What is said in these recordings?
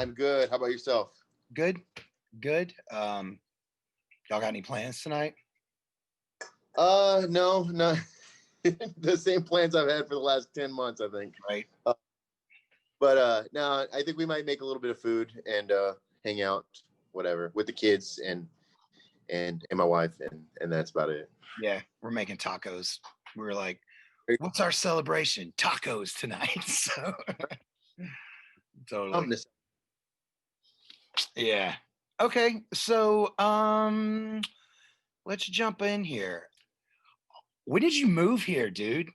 I'm good. How about yourself? Good, good. Y'all got any plans tonight? No, not the same plans I've had for the last 10 months, I think. Right. But no, I think we might make a little bit of food and hang out, whatever, with the kids and my wife, and that's about it. Yeah, we're making tacos. We were like, what's our celebration? Tacos tonight. So totally. Yeah. Okay. So let's jump in here. When did you move here, dude?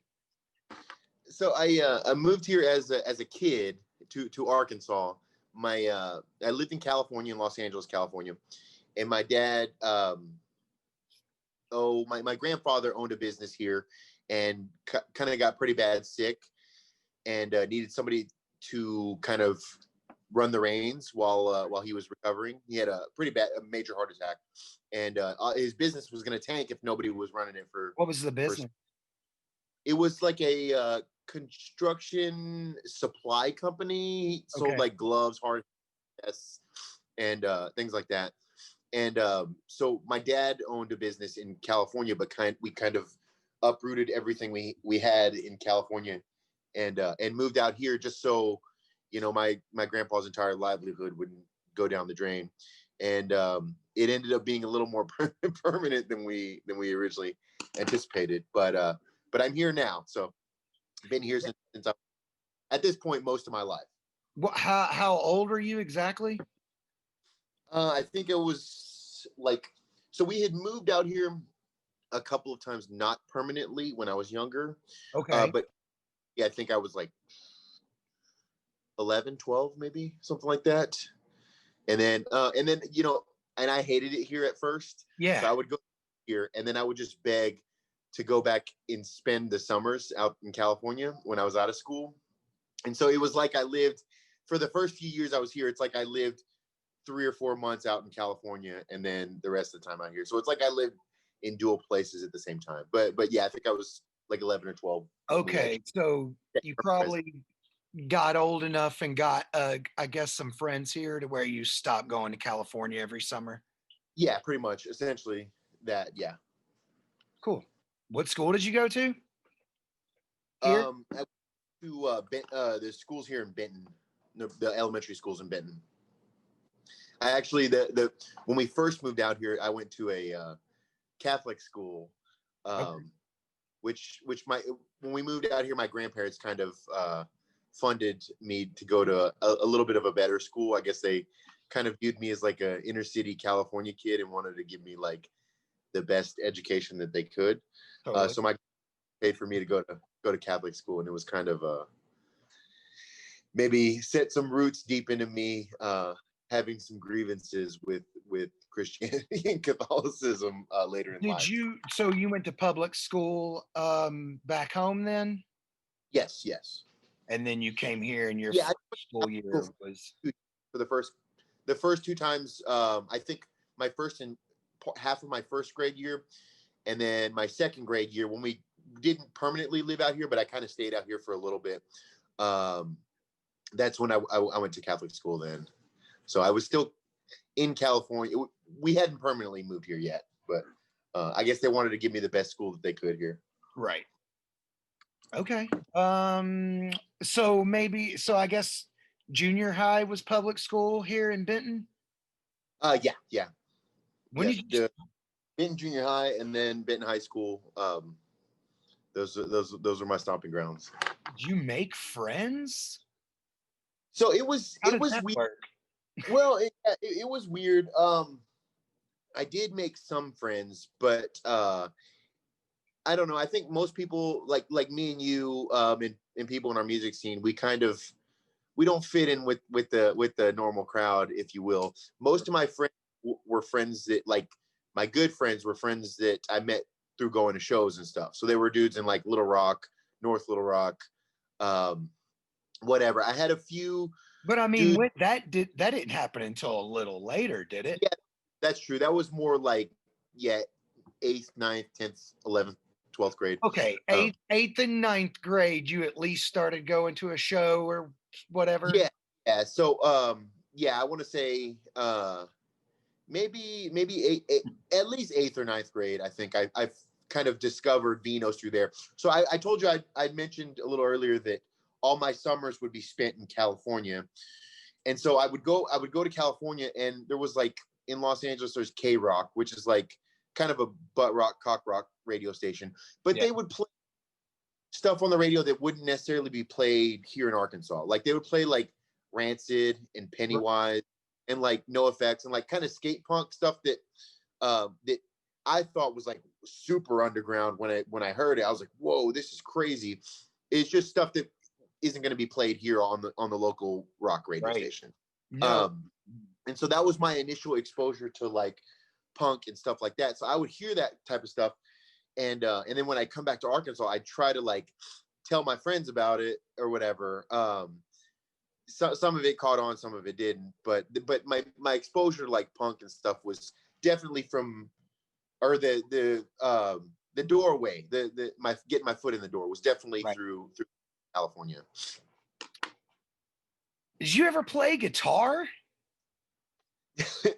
So I moved here as a kid to Arkansas. I lived in California, in Los Angeles, California, and my dad my grandfather owned a business here and kind of got pretty bad sick and needed somebody to kind of run the reins while he was recovering. He had a major heart attack, and his business was going to tank if nobody was running it for. What was the business? It was like a construction supply company. Sold like gloves, hard tests, and things like that. And so my dad owned a business in California, but we kind of uprooted everything we had in California and moved out here just so, my grandpa's entire livelihood wouldn't go down the drain. And it ended up being a little more permanent than we originally anticipated. But I'm here now. So I've been here since at this point, most of my life. How old are you exactly? I think it was so we had moved out here a couple of times, not permanently when I was younger. Okay. But yeah, I think I was like 11, 12, maybe something like that. And then, and I hated it here at first. Yeah. So I would go here and then I would just beg to go back and spend the summers out in California when I was out of school. And so it was like I lived for the first few years I was here. It's like I lived 3 or 4 months out in California and then the rest of the time out here. So it's like I lived in dual places at the same time. But yeah, I think I was like 11 or 12. Okay. So you probably got old enough and got, I guess, some friends here to where you stopped going to California every summer. Yeah, pretty much. Essentially that. Yeah. Cool. What school did you go to? Here? I went to the schools here in Benton, the elementary schools in Benton. I actually when we first moved out here, I went to a Catholic school, which when we moved out here, my grandparents kind of funded me to go to a little bit of a better school. I guess they kind of viewed me as like a inner city California kid and wanted to give me like the best education that they could. Totally. So my paid for me to go to Catholic school, and it was kind of maybe set some roots deep into me. Having some grievances with Christianity and Catholicism later in life. So you went to public school back home then? Yes. And then you came here and your school year was for the first 2 times. I think my first and half of my first grade year, and then my second grade year when we didn't permanently live out here, but I kind of stayed out here for a little bit. That's when I went to Catholic school then. So I was still in California. We hadn't permanently moved here yet, but I guess they wanted to give me the best school that they could here. Right. Okay. So I guess junior high was public school here in Benton? Yeah. When did you... Benton Junior High and then Benton High School. Those are my stomping grounds. Did you make friends? So it was weird. Work? Well, it was weird. I did make some friends, but I don't know. I think most people like me and you and people in our music scene, we don't fit in with the normal crowd, if you will. Most of my friends were friends that my good friends were friends that I met through going to shows and stuff. So they were dudes in like Little Rock, North Little Rock, whatever. I had a few. But I mean, that didn't happen until a little later, did it? Yeah, that's true. That was more like 8th, 9th, 10th, 11th, 12th grade. Okay, 8th and 9th grade, you at least started going to a show or whatever. Yeah. So yeah, I want to say maybe at least eighth or ninth grade. I think I've kind of discovered Vinos through there. So I told you I mentioned a little earlier that all my summers would be spent in California, and so I would go to California, and there was like in Los Angeles there's K Rock, which is like kind of a butt rock cock rock radio station, but Yeah. they would play stuff on the radio that wouldn't necessarily be played here in Arkansas. Like they would play like Rancid and Pennywise and like No Effects and like kind of skate punk stuff that I thought was like super underground when I heard it. I was like, whoa, this is crazy. It's just stuff that isn't going to be played here on the local rock radio Right. station. No. And so that was my initial exposure to like punk and stuff like that. So I would hear that type of stuff. And then when I come back to Arkansas, I try to like tell my friends about it or whatever. Some of it caught on, some of it didn't. But my exposure to like punk and stuff was definitely from, or the doorway, my getting my foot in the door was definitely Right. through California. Did you ever play guitar?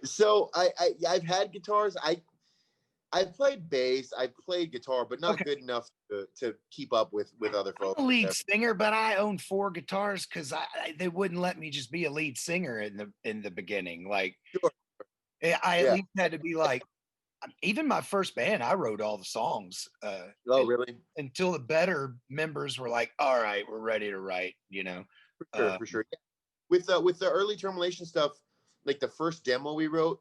So I've had guitars. I played bass. I played guitar, but not good enough to keep up with other folks. I'm a lead singer, but I own 4 guitars because they wouldn't let me just be a lead singer in the beginning. Like, Sure. I at least had to be like, even my first band, I wrote all the songs. Oh, really? Until the better members were like, "All right, we're ready to write," you know. For sure. Yeah. With the early Termination stuff, like the first demo we wrote,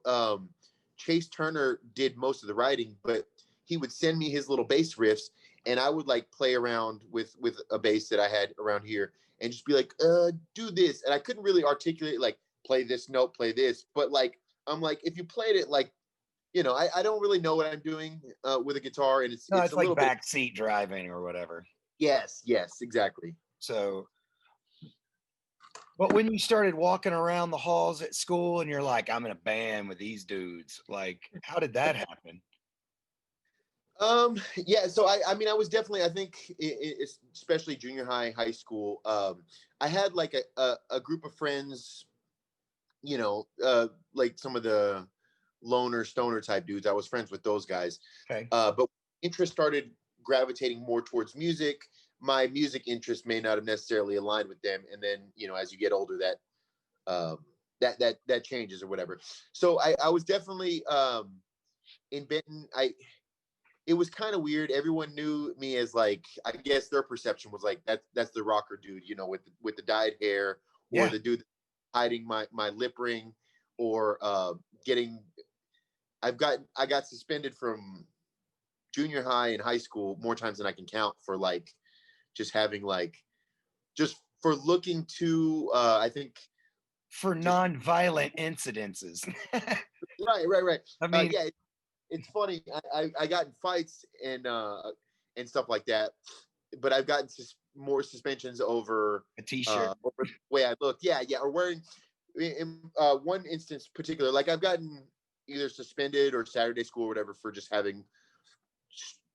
Chase Turner did most of the writing, but he would send me his little bass riffs, and I would like play around with a bass that I had around here, and just be like, do this, and I couldn't really articulate like play this note, play this, but like I'm like, if you played it like, you know, I don't really know what I'm doing with a guitar, and it's No, a it's like little bit. backseat driving or whatever. Yes, exactly. So, but when you started walking around the halls at school and you're like, I'm in a band with these dudes, like, how did that happen? Yeah, so I mean, I was definitely, I think, especially junior high, high school, I had like a group of friends, you know, like some of the loner stoner type dudes. I was friends with those guys. Okay. But interest started gravitating more towards music. My music interest may not have necessarily aligned with them, and then, you know, as you get older, that changes or whatever. So I was definitely in Benton. It was kind of weird. Everyone knew me as like, I guess their perception was like that's the rocker dude, you know, with the dyed hair, or Yeah. the dude hiding my lip ring, or getting. I got suspended from junior high and high school more times than I can count for like just having like just for looking too. I think For just non-violent incidences. right. I mean, Yeah, it's funny. I got in fights and stuff like that, but I've gotten more suspensions over a t-shirt. over the way I look. Yeah, or wearing. In one instance, particular, like I've gotten either suspended or Saturday school or whatever for just having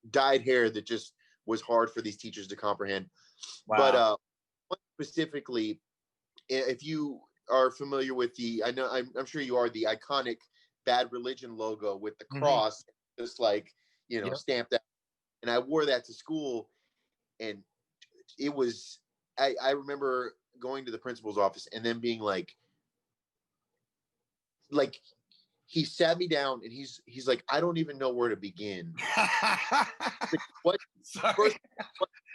dyed hair that just was hard for these teachers to comprehend. Wow. But specifically, if you are familiar with I know I'm sure you are, the iconic Bad Religion logo with the cross, just like, you know, stamped out. And I wore that to school, and it was. I remember going to the principal's office and then being like he sat me down and he's like, I don't even know where to begin. Like,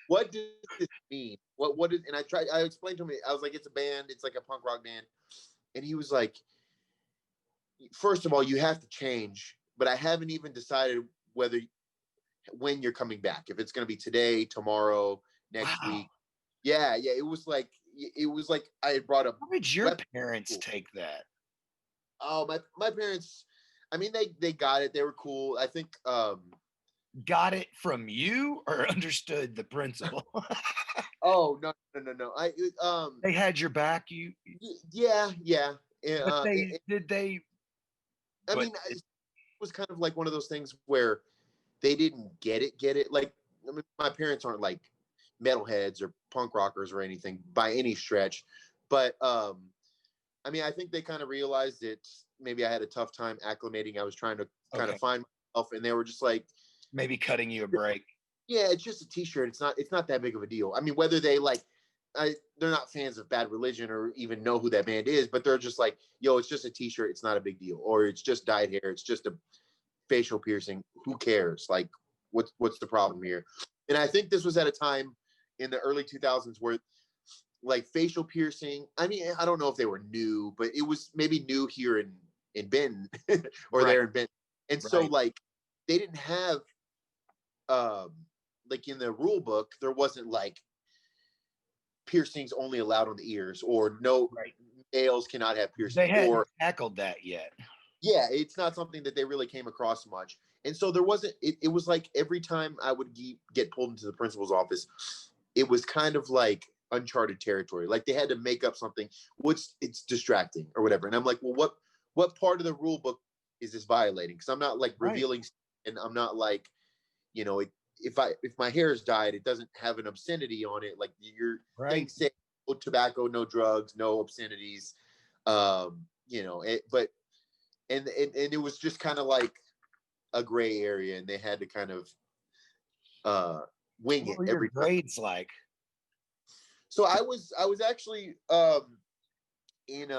what does this mean? What is, and I explained to him, I was like, it's a band, it's like a punk rock band. And he was like, first of all, you have to change, but I haven't even decided when you're coming back, if it's going to be today, tomorrow, next week. Yeah, it was like I had brought up. How did your parents take that? Oh, my parents, I mean, they got it. They were cool. I think got it from you or understood the principle? Oh, no. They had your back. Yeah. But did they? I mean, it was kind of like one of those things where they didn't get it. Like, I mean, my parents aren't like metalheads or punk rockers or anything by any stretch, but I mean, I think they kind of realized that maybe I had a tough time acclimating. I was trying to kind of find myself, and they were just like, maybe cutting you a break. Yeah, it's just a T-shirt. It's not that big of a deal. I mean, whether they like, they're not fans of Bad Religion or even know who that band is, but they're just like, yo, it's just a T-shirt. It's not a big deal, or it's just dyed hair. It's just a facial piercing. Who cares? Like, what's the problem here? And I think this was at a time in the early 2000s where like facial piercing, I mean, I don't know if they were new, but it was maybe new here in Benton or there in Benton. And so like they didn't have like in the rule book, there wasn't like piercings only allowed on the ears, or no males cannot have piercings. They hadn't tackled that yet. Yeah, it's not something that they really came across much. And so there wasn't, it was like every time I would get pulled into the principal's office, it was kind of like uncharted territory. Like they had to make up something, which it's distracting or whatever. And I'm like, well, what part of the rule book is this violating? Because I'm not like revealing, and I'm not like, you know, if my hair is dyed, it doesn't have an obscenity on it. Like your things say no tobacco, no drugs, no obscenities. You know, but it was just kind of like a gray area, and they had to kind of wing it every grades like. So I was actually in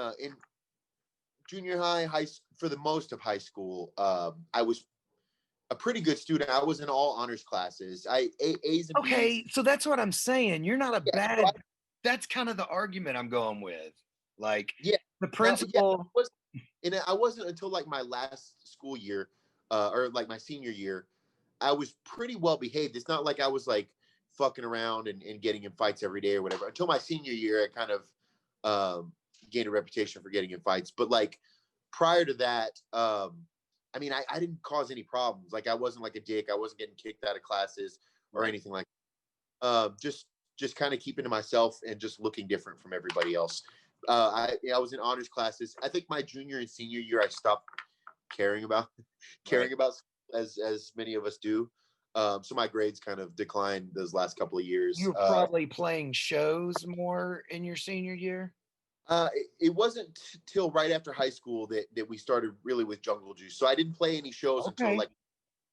junior high for the most of high school. I was a pretty good student. I was in all honors classes. A's and B's. So that's what I'm saying. You're not a bad. That's kind of the argument I'm going with. Like, the principal. I wasn't until like my last school year, or like my senior year, I was pretty well behaved. It's not like I was like fucking around and getting in fights every day or whatever. Until my senior year, I kind of gained a reputation for getting in fights. But like prior to that, I mean, I didn't cause any problems. Like I wasn't like a dick. I wasn't getting kicked out of classes or anything like that. Just kind of keeping to myself and just looking different from everybody else. I was in honors classes. I think my junior and senior year, I stopped caring about as many of us do. So my grades kind of declined those last couple of years. You were probably playing shows more in your senior year? It wasn't till right after high school that we started really with Jungle Juice. So I didn't play any shows until like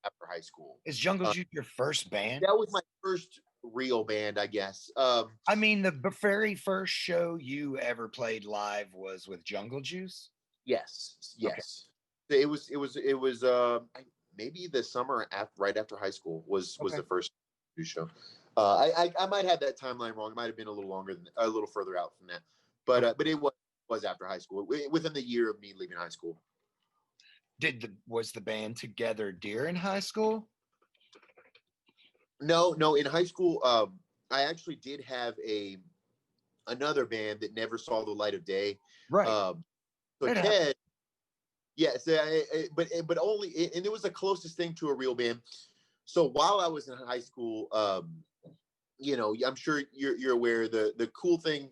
after high school. Is Jungle Juice your first band? That was my first real band, I guess. I mean, the very first show you ever played live was with Jungle Juice? Yes. Okay. It was maybe the summer right after high school was the first show. I might have that timeline wrong. It might have been a little further out from that. But it was after high school, within the year of me leaving high school. Was the band together during high school? No. In high school, I actually did have another band that never saw the light of day. Right. So Ted, yes, but only, and it was the closest thing to a real band. So while I was in high school, you know, I'm sure you're aware the cool thing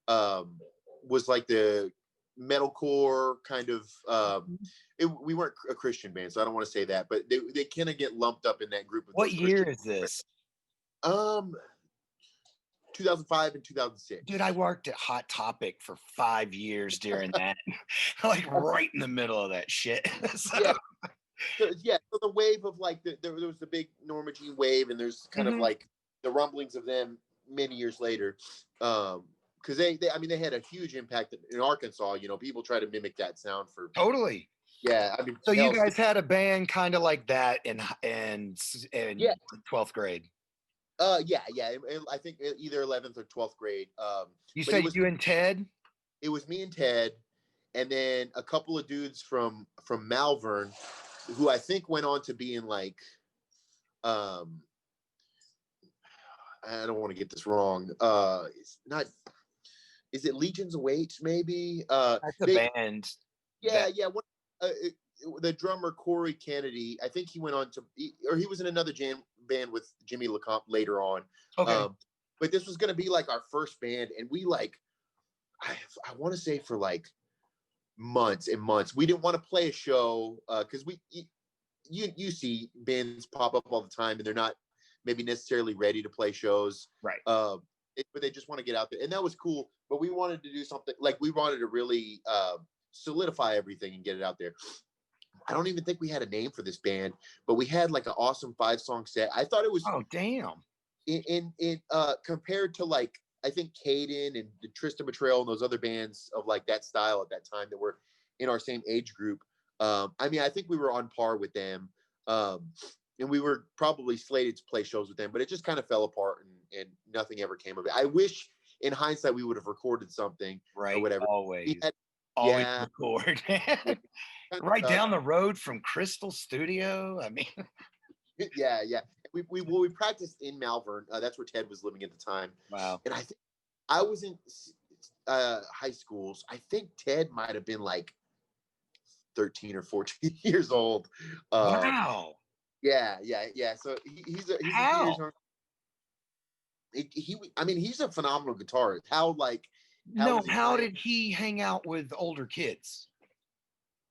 was like the metalcore kind of. We weren't a Christian band, so I don't want to say that, but they kind of get lumped up in that group. Of what year is this? 2005 and 2006. Dude, I worked at Hot Topic for 5 years during that, like right in the middle of that shit. So the wave of like there was the big Norma Jean wave, and there's kind of like the rumblings of them many years later. Because they had a huge impact in Arkansas. You know, people try to mimic that sound for totally. Yeah, I mean. So you guys had a band kind of like that in 12th grade. Yeah. I think either 11th or 12th grade. You say you and Ted? It was me and Ted, and then a couple of dudes from Malvern, who I think went on to be in like, I don't want to get this wrong. It's not. Is it Legions Await? Maybe. That's a band. Yeah. The drummer Corey Kennedy, I think he went on to, or he was in another band with Jimmy LeCompte later on. Okay. But this was going to be like our first band, and we like, I want to say for like months and months, we didn't want to play a show because you see bands pop up all the time, and they're not maybe necessarily ready to play shows. Right. but they just want to get out there, and that was cool. But we wanted to do something like we wanted to really solidify everything and get it out there. I don't even think we had a name for this band, but we had like an awesome 5-song set. I thought it was damn. In compared to like I think Caden and the Tristan Betrayal and those other bands of like that style at that time that were in our same age group. I mean, I think we were on par with them. And we were probably slated to play shows with them, but it just kind of fell apart and nothing ever came of it. I wish in hindsight we would have recorded something or whatever. Always record. Right down the road from Crystal Studio. I mean, yeah. We practiced in Malvern. That's where Ted was living at the time. Wow. And I was in high schools. I think Ted might have been like 13 or 14 years old. Wow. Yeah. So he's a few years younger. I mean, he's a phenomenal guitarist. How did he hang out with older kids?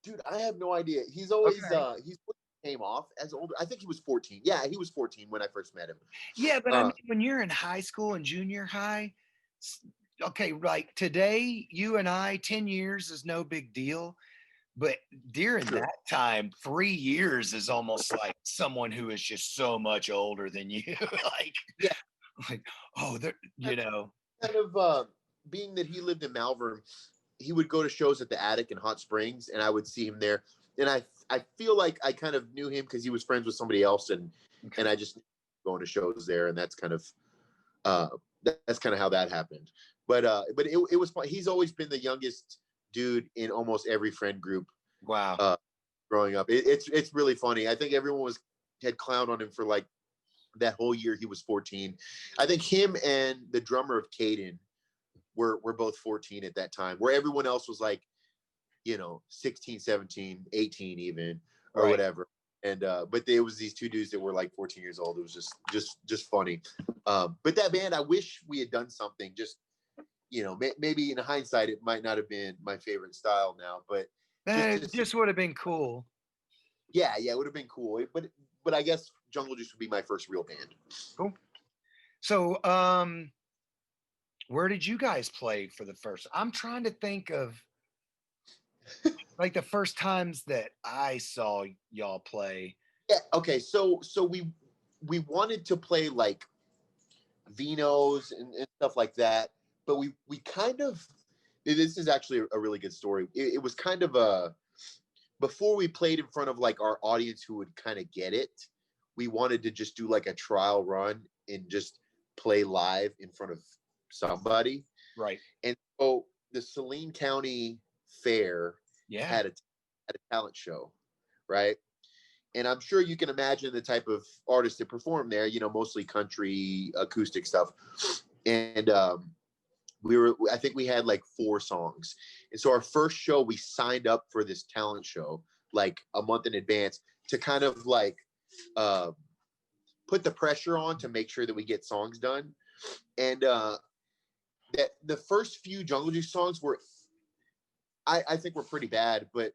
Dude, I have no idea. He's always he's came off as older. I think he was 14. Yeah, he was 14 when I first met him. Yeah, but I mean, when you're in high school and junior high, okay, like today, you and I, 10 years is no big deal. But during that time, 3 years is almost like someone who is just so much older than you. Kind of being that he lived in Malvern, he would go to shows at the Attic in Hot Springs, and I would see him there. And I feel like I kind of knew him because he was friends with somebody else, and I just going to shows there, and that's kind of how that happened. But it was fun. He's always been the youngest dude in almost every friend group. Wow. Growing up, it's really funny. I think everyone had clowned on him for like that whole year he was 14. I think him and the drummer of Caden were both 14 at that time, where everyone else was like, 16, 17, 18 even, or whatever. And but there was these two dudes that were like 14 years old. It was just funny. But that band, I wish we had done something. Just maybe in hindsight, it might not have been my favorite style now, but just would have been cool. Yeah, it would have been cool. But I guess Jungle Juice would be my first real band. Cool. So, where did you guys play for the first? I'm trying to think of like the first times that I saw y'all play. Yeah. Okay. So we wanted to play like Vinos and stuff like that, but we kind of. This is actually a really good story. It was kind of before we played in front of like our audience who would kind of get it. We wanted to just do like a trial run and just play live in front of somebody. Right. And so the Saline County Fair had a talent show, right? And I'm sure you can imagine the type of artists that perform there, mostly country acoustic stuff. And I think we had like 4 songs. And so our first show, we signed up for this talent show like a month in advance to kind of like put the pressure on to make sure that we get songs done. And that the first few Jungle Juice songs were, I think were pretty bad, but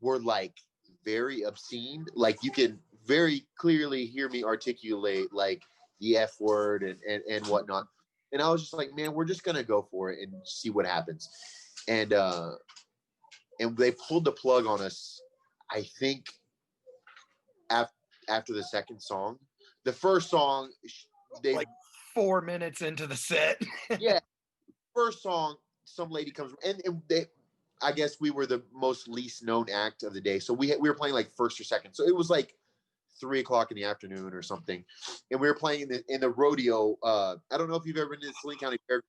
were like very obscene. Like you can very clearly hear me articulate like the F word and whatnot. And I was just like, man, we're just gonna go for it and see what happens. And they pulled the plug on us, I think, after the second song. The first song, they like 4 minutes into the set. Yeah, first song, some lady comes and they. I guess we were the most least known act of the day, so we were playing like first or second. So it was like 3:00 in the afternoon or something, and we were playing in the rodeo. I don't know if you've ever been to the Saline County Fair,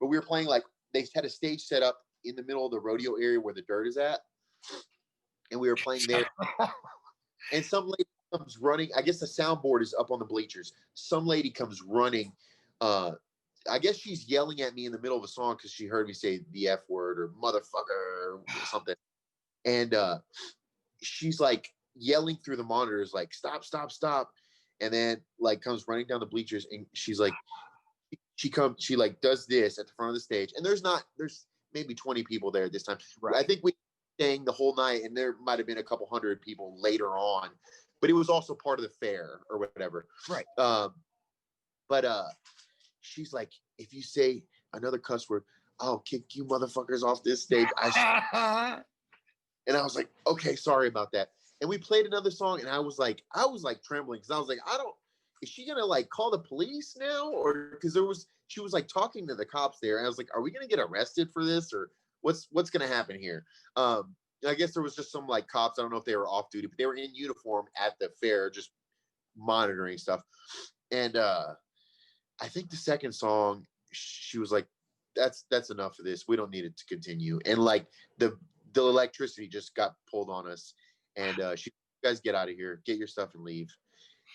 but we were playing like they had a stage set up in the middle of the rodeo area where the dirt is at, and we were playing there. And some lady comes running. I guess the soundboard is up on the bleachers. Some lady comes running. I guess she's yelling at me in the middle of a song because she heard me say the F word or motherfucker or something, and she's like yelling through the monitors like stop, and then like comes running down the bleachers, and she's like she like does this at the front of the stage, and there's maybe 20 people there at this time. Right. I think we sang the whole night, and there might have been a couple hundred people later on, but it was also part of the fair or whatever. Right. But she's like, if you say another cuss word, I'll kick you motherfuckers off this stage. And I was like, okay, sorry about that. And we played another song, and I was like trembling because I was like, is she gonna like call the police now? Or because she was like talking to the cops there, and I was like, are we gonna get arrested for this, or what's gonna happen here? I guess there was just some like cops. I don't know if they were off duty, but they were in uniform at the fair, just monitoring stuff. And I think the second song, she was like, that's enough of this. We don't need it to continue. And like the electricity just got pulled on us. And you guys get out of here, get your stuff and leave.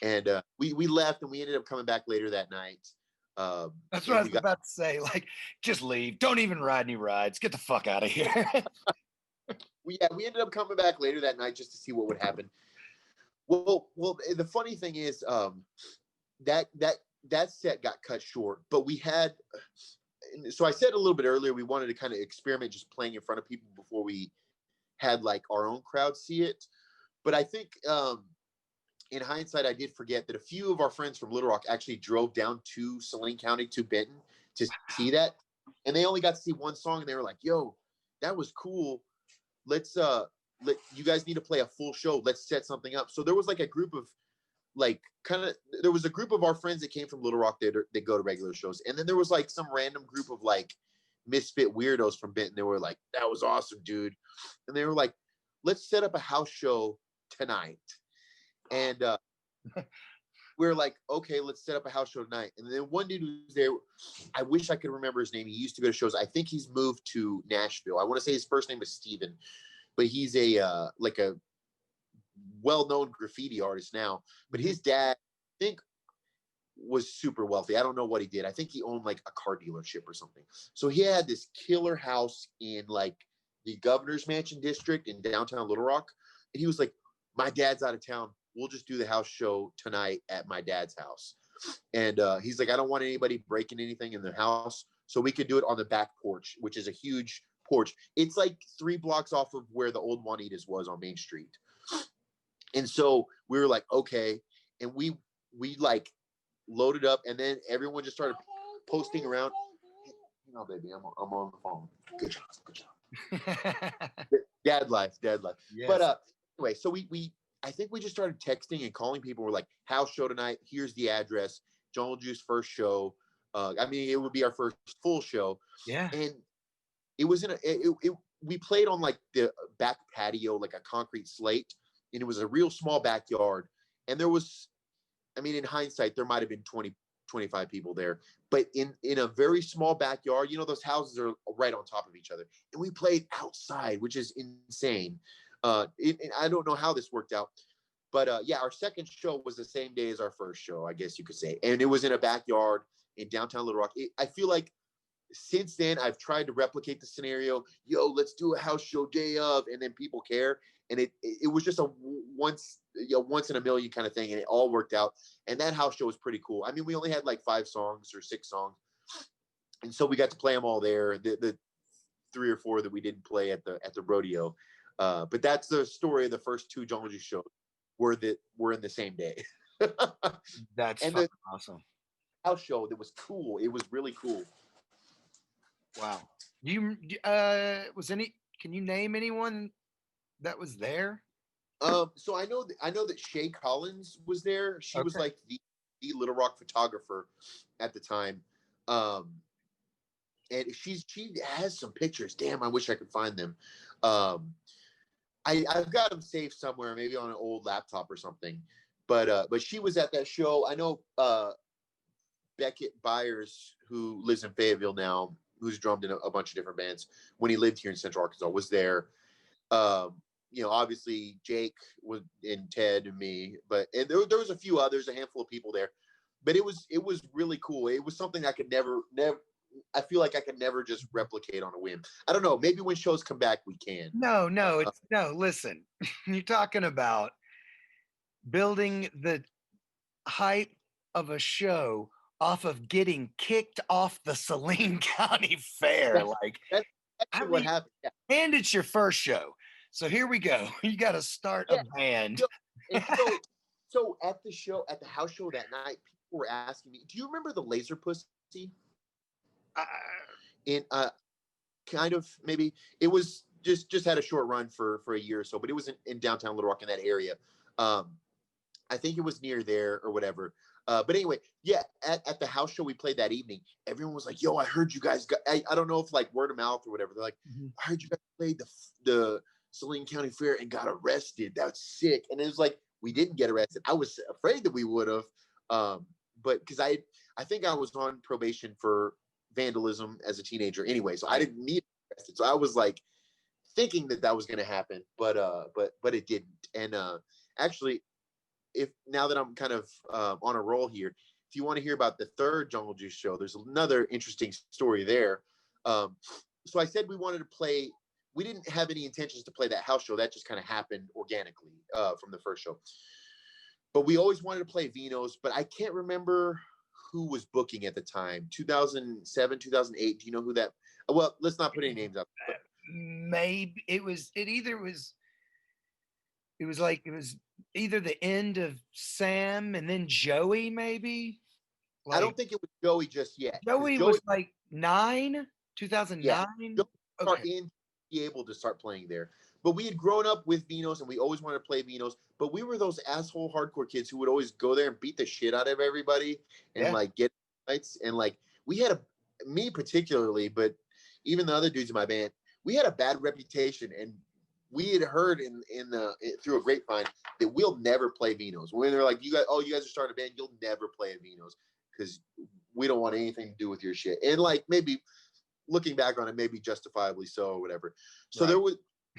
And we left, and we ended up coming back later that night. That's what I was about to say. Like, just leave. Don't even ride any rides. Get the fuck out of here. we ended up coming back later that night just to see what would happen. Well, the funny thing is, that set got cut short, but we had. So I said a little bit earlier, we wanted to kind of experiment just playing in front of people before we had like our own crowd see it. But I think in hindsight, I did forget that a few of our friends from Little Rock actually drove down to Saline County to Benton to see that. And they only got to see one song, and they were like, yo, that was cool. Let's you guys need to play a full show. Let's set something up. So there was like a group of there was a group of our friends that came from Little Rock that go to regular shows. And then there was like some random group of like misfit weirdos from Benton. They were like, that was awesome, dude. And they were like, let's set up a house show tonight. And we're like, okay, let's set up a house show tonight. And then one dude was there. I wish I could remember his name. He used to go to shows. I think he's moved to Nashville. I want to say his first name is Steven, but he's a well-known graffiti artist now. But his dad, I think, was super wealthy. I don't know what he did. I think he owned like a car dealership or something. So he had this killer house in like the Governor's Mansion district in downtown Little Rock. And he was like, my dad's out of town. We'll just do the house show tonight at my dad's house. And he's like, I don't want anybody breaking anything in the house. So we could do it on the back porch, which is a huge porch. It's like 3 blocks off of where the old Juanita's was on Main Street. And so we were like, okay. And we like loaded up, and then everyone just started posting around. You know, baby, I'm on the phone. Good job. Dad life. Yes. But anyway, so I think we just started texting and calling people. We're like, house show tonight. Here's the address. Jungle Juice first show. I mean, it would be our first full show. Yeah. And it was we played on like the back patio, like a concrete slate, and it was a real small backyard. And there was, I mean, in hindsight, there might've been 20, 25 people there, but in a very small backyard, you know, those houses are right on top of each other. And we played outside, which is insane. I don't know how this worked out, but yeah, our second show was the same day as our first show, I guess you could say. And it was in a backyard in downtown Little Rock. I feel like since then I've tried to replicate the scenario. Yo, let's do a house show day of, and then people care. And it was just a once in a million kind of thing, and it all worked out. And that house show was pretty cool. I mean, we only had like 5 songs or 6 songs, and so we got to play them all there. The 3 or 4 that we didn't play at the rodeo. But that's the story of the first 2 Jungle Juice shows were in the same day. That's and the awesome house show that was cool. It was really cool. Wow. Can you name anyone that was there? So I know that Shay Collins was there. She was like the Little Rock photographer at the time. And she has some pictures. Damn, I wish I could find them. I've got them saved somewhere, maybe on an old laptop or something. But she was at that show. I know Beckett Byers, who lives in Fayetteville now, who's drummed in a bunch of different bands when he lived here in Central Arkansas, was there. You know, obviously Jake was and Ted and me, and there was a few others, a handful of people there. But it was really cool. It was something I could never. I feel like I could never just replicate on a whim. I don't know. Maybe when shows come back, we can. No. Listen, you're talking about building the hype of a show off of getting kicked off the Saline County Fair. That's what happened. Yeah. And it's your first show. So here we go. You got to start a band. So at the house show that night, people were asking me, do you remember the Laser Pussies? Uh, in kind of maybe it was just had a short run for a year or so, but it was in downtown Little Rock in that area. I think it was near there or whatever. But anyway, yeah, at the house show we played that evening, everyone was like, "Yo, I heard you guys got." I don't know if like word of mouth or whatever. They're like, "I heard you guys played the Saline County Fair and got arrested. That's sick." And it was like we didn't get arrested. I was afraid that we would have, but because I think I was on probation for vandalism as a teenager anyway, so I didn't need arrested. So I was like thinking that was going to happen, but it didn't. And actually, if now that I'm kind of on a roll here, if you want to hear about the third Jungle Juice show, there's another interesting story there. So I said we wanted to play. We didn't have any intentions to play that house show. That just kind of happened organically from the first show. But we always wanted to play Vino's, but I can't remember who was booking at the time. 2007, 2008. Do you know who that? Well, let's not put any names up. But. Maybe it was. It was like it was either the end of Sam and then Joey, maybe. Like, I don't think it was Joey just yet. Joey was like 2009. Yeah, okay. Be able to start playing there. But we had grown up with Vino's and we always wanted to play Vino's. But we were those asshole hardcore kids who would always go there and beat the shit out of everybody and like get fights. And like we had me particularly, but even the other dudes in my band, we had a bad reputation, and we had heard through a grapevine that we'll never play Vino's. When they're like, you guys are starting a band, you'll never play at Vino's because we don't want anything to do with your shit. And like maybe looking back on it, maybe justifiably so or whatever. So there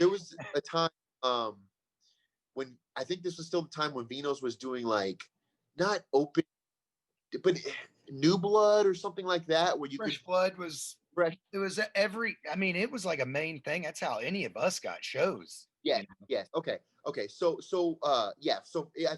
was a time when I think this was still the time when Vino's was doing like not open, but New Blood or something like that, where you Fresh Blood was fresh. It was it was like a main thing. That's how any of us got shows. Yeah. You know? Yes. Okay. So I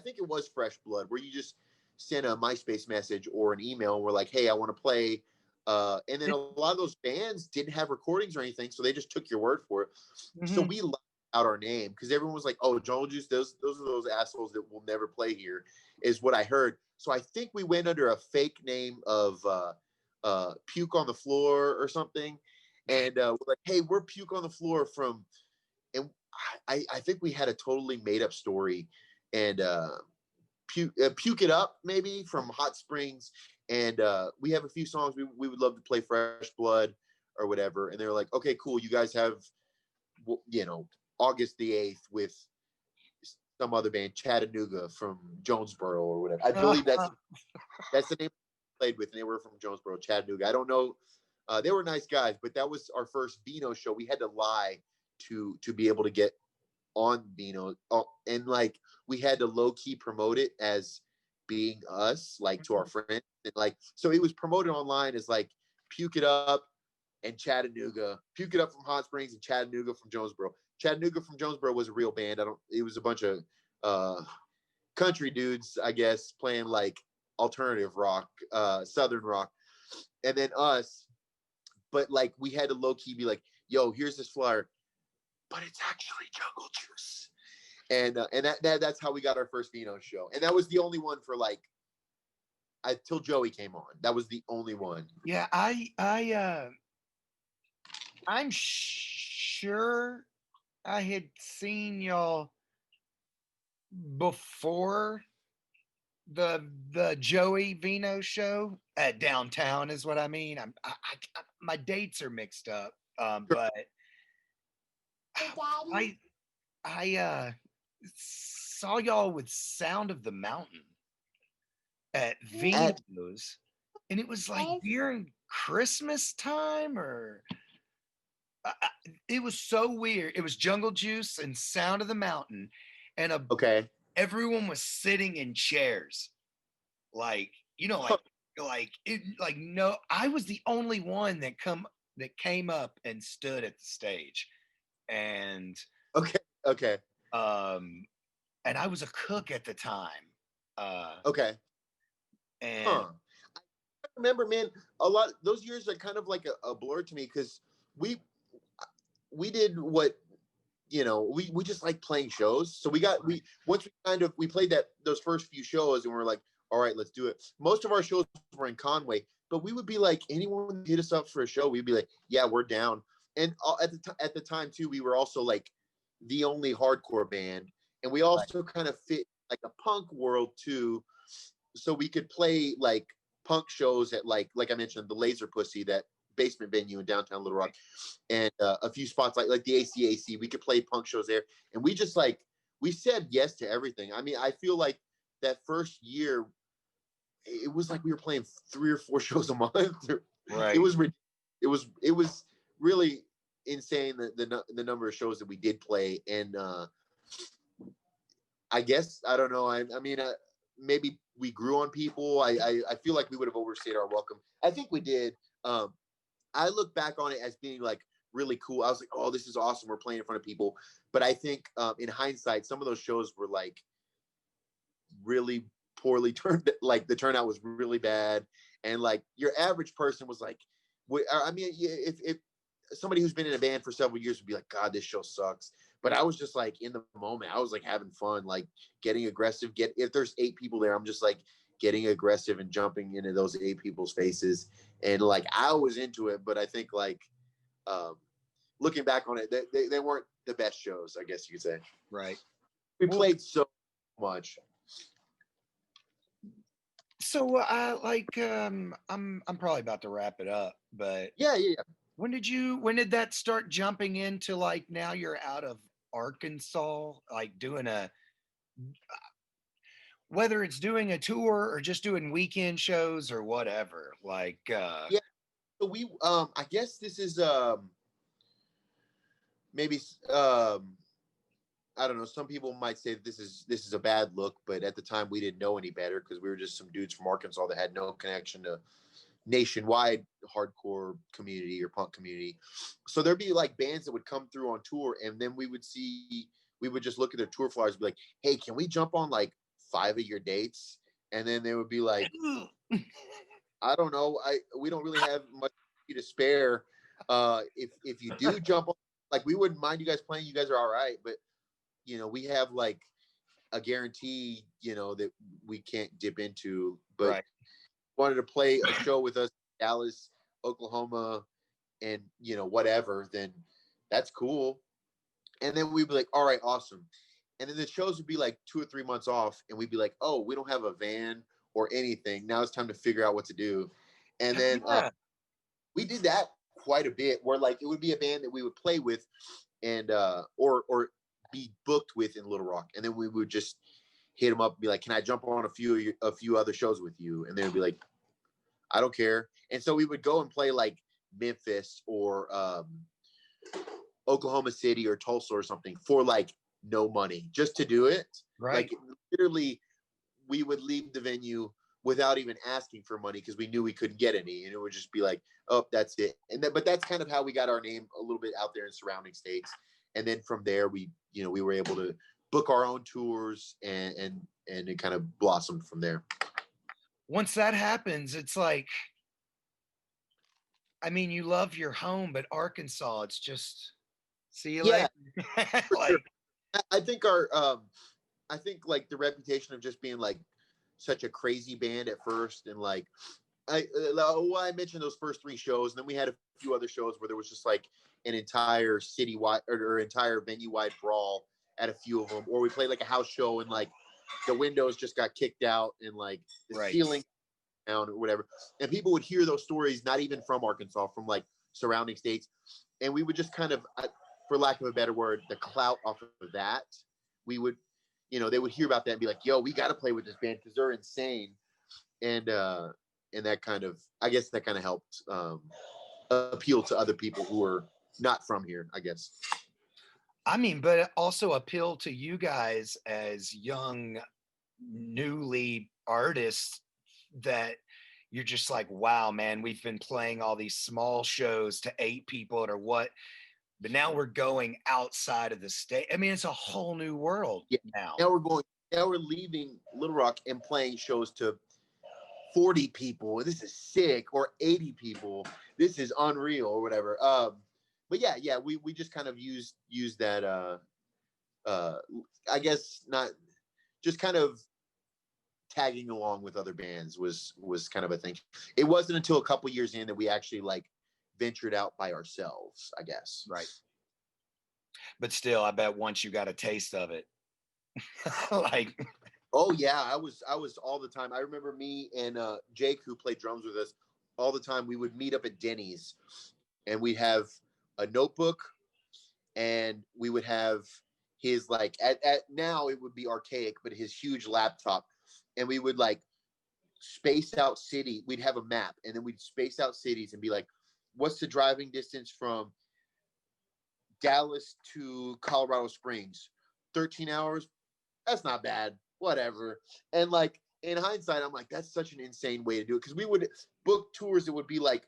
think it was Fresh Blood, where you just sent a MySpace message or an email and we're like, hey, I want to play. And then a lot of those bands didn't have recordings or anything, so they just took your word for it. Mm-hmm. So we left out our name because everyone was like, oh, Jungle Juice, those are those assholes that will never play here, is what I heard. So I think we went under a fake name of Puke on the Floor or something. And we're like, hey, we're Puke on the Floor from, and I think we had a totally made up story, and Puke It Up maybe from Hot Springs. And we have a few songs we would love to play Fresh Blood or whatever. And they're like, okay, cool. You guys have, August the 8th with some other band, Chattanooga from Jonesboro or whatever. I believe that's the name we played with, and they were from Jonesboro, Chattanooga. I don't know. They were nice guys, but that was our first Vino show. We had to lie to be able to get on Vino. And like we had to low key promote it as being us, like to our friends. And like, so it was promoted online as like Puke It Up and Chattanooga, Puke It Up from Hot Springs and Chattanooga from Jonesboro. Chattanooga from Jonesboro was a real band. It was a bunch of country dudes, I guess, playing like alternative rock, southern rock. And then us, but like we had to low key be like, yo, here's this flyer, but it's actually Jungle Juice. And that's how we got our first Vino show. And that was the only one for like till Joey came on. That was the only one. Yeah, I'm sure I had seen y'all before the Joey Vino show at downtown is what I mean. I my dates are mixed up. But I saw y'all with Sound of the Mountain at Vino's, and it was like during Christmas time, or it was so weird. It was Jungle Juice and Sound of the Mountain, and everyone was sitting in chairs, like no. I was the only one that came up and stood at the stage, and okay. And I was a cook at the time. And I remember, man, a lot of those years are kind of like a blur to me, because we did what, we just like playing shows. So once we played those first few shows, and we're like, all right, let's do it. Most of our shows were in Conway, but we would be like, anyone hit us up for a show, we'd be like, yeah, we're down. And at the time too, we were also like the only hardcore band, and we also kind of fit like a punk world too, so we could play like punk shows at like I mentioned, the Laser Pussy, that basement venue in downtown Little Rock, and a few spots like the ACAC. We could play punk shows there, and we just like we said yes to everything. I mean, I feel like that first year, it was like we were playing 3 or 4 shows a month. Right. It was really insane, the number of shows that we did play. And I guess, I don't know, I mean, maybe we grew on people. I feel like we would have overstayed our welcome. I think we did. I look back on it as being like really cool. I was like, oh, this is awesome, we're playing in front of people. But I think in hindsight, some of those shows were like really poorly turned, like the turnout was really bad, and like your average person was like, I mean, if somebody who's been in a band for several years would be like, God, this show sucks. But I was just like, in the moment, I was like having fun, like getting aggressive. If there's 8 people there, I'm just like getting aggressive and jumping into those 8 people's faces, and like I was into it. But I think like looking back on it, they weren't the best shows, I guess you could say. Right. We played so much. So I'm probably about to wrap it up, but Yeah. when did that start jumping into, like, now you're out of Arkansas, like doing whether it's doing a tour or just doing weekend shows or whatever, like Yeah. So we I guess this is maybe I don't know, some people might say that this is a bad look, but at the time we didn't know any better, because we were just some dudes from Arkansas that had no connection to nationwide hardcore community or punk community. So there'd be like bands that would come through on tour, and then we would just look at their tour flyers and be like, hey, can we jump on like 5 of your dates? And then they would be like, I don't know, we don't really have much to spare. If you do jump on, like, we wouldn't mind you guys playing, you guys are all right, but we have like a guarantee, that we can't dip into. But right. wanted to play a show with us in Dallas, Oklahoma, and whatever, then that's cool. And then we'd be like, all right, awesome. And then the shows would be like 2 or 3 months off, and we'd be like, oh, we don't have a van or anything. Now it's time to figure out what to do. And then we did that quite a bit, where like it would be a band that we would play with, and or be booked with in Little Rock, and then we would just hit them up and be like, can I jump on a few other shows with you? And they would be like, I don't care. And so we would go and play like Memphis or Oklahoma City or Tulsa or something for like no money, just to do it. Right. Like literally, we would leave the venue without even asking for money, because we knew we couldn't get any, and it would just be like, oh, that's it. But that's kind of how we got our name a little bit out there in surrounding states. And then from there, we were able to book our own tours, and it kind of blossomed from there. Once that happens, it's like, I mean, you love your home, but Arkansas, it's just, see you later. Like, sure. I think I think like the reputation of just being like such a crazy band at first, and like I mentioned those first 3 shows, and then we had a few other shows where there was just like an entire citywide or entire venue-wide brawl at a few of them, or we played like a house show and like the windows just got kicked out and like the ceiling down or whatever, and people would hear those stories, not even from Arkansas, from like surrounding states, and we would just kind of, for lack of a better word, the clout off of that, we would, they would hear about that and be like, yo, we got to play with this band because they're insane. And that kind of, I guess that kind of helped appeal to other people who are not from here, I guess. I mean, but also appeal to you guys as young, newly artists, that you're just like, wow, man, we've been playing all these small shows to 8 people or what, but now we're going outside of the state. I mean, it's a whole new world now. Now we're leaving Little Rock and playing shows to 40 people. This is sick. Or 80 people. This is unreal, or whatever. But yeah, we just kind of used that I guess not, just kind of tagging along with other bands was kind of a thing. It wasn't until a couple years in that we actually like ventured out by ourselves, I guess. Right. But still, I bet once you got a taste of it, like, oh yeah, I was all the time. I remember me and Jake, who played drums with us, all the time. We would meet up at Denny's, and we'd have a notebook, and we would have his like at now it would be archaic, but his huge laptop, and we would like space out city. We'd have a map, and then we'd space out cities and be like, what's the driving distance from Dallas to Colorado Springs? 13 hours. That's not bad. Whatever. And like in hindsight, I'm like, that's such an insane way to do it, because we would book tours that would be like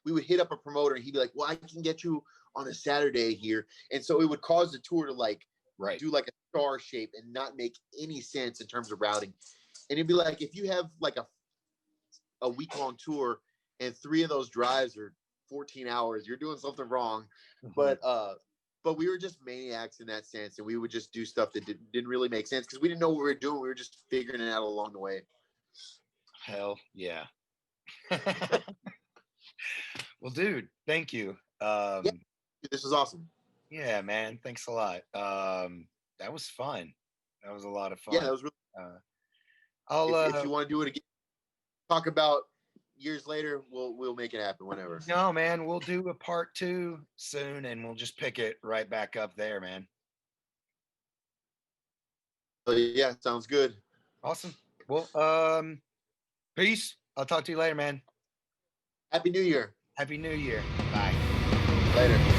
we would hit up a promoter and he'd be like, well, I can get you on a Saturday here. And so it would cause the tour to like do like a star shape and not make any sense in terms of routing. And it'd be like, if you have like a week-long tour and 3 of those drives are 14 hours, you're doing something wrong. But we were just maniacs in that sense, and we would just do stuff that didn't really make sense because we didn't know what we were doing. We were just figuring it out along the way. Hell yeah. Well, dude, thank you. Yeah, this was awesome. Yeah, man. Thanks a lot. That was fun. That was a lot of fun. Yeah, that was really. If you want to do it again, talk about years later, we'll make it happen whenever. No, man, we'll do a part 2 soon, and we'll just pick it right back up there, man. Yeah, sounds good. Awesome. Well, peace. I'll talk to you later, man. Happy New Year. Happy New Year. Bye. Later.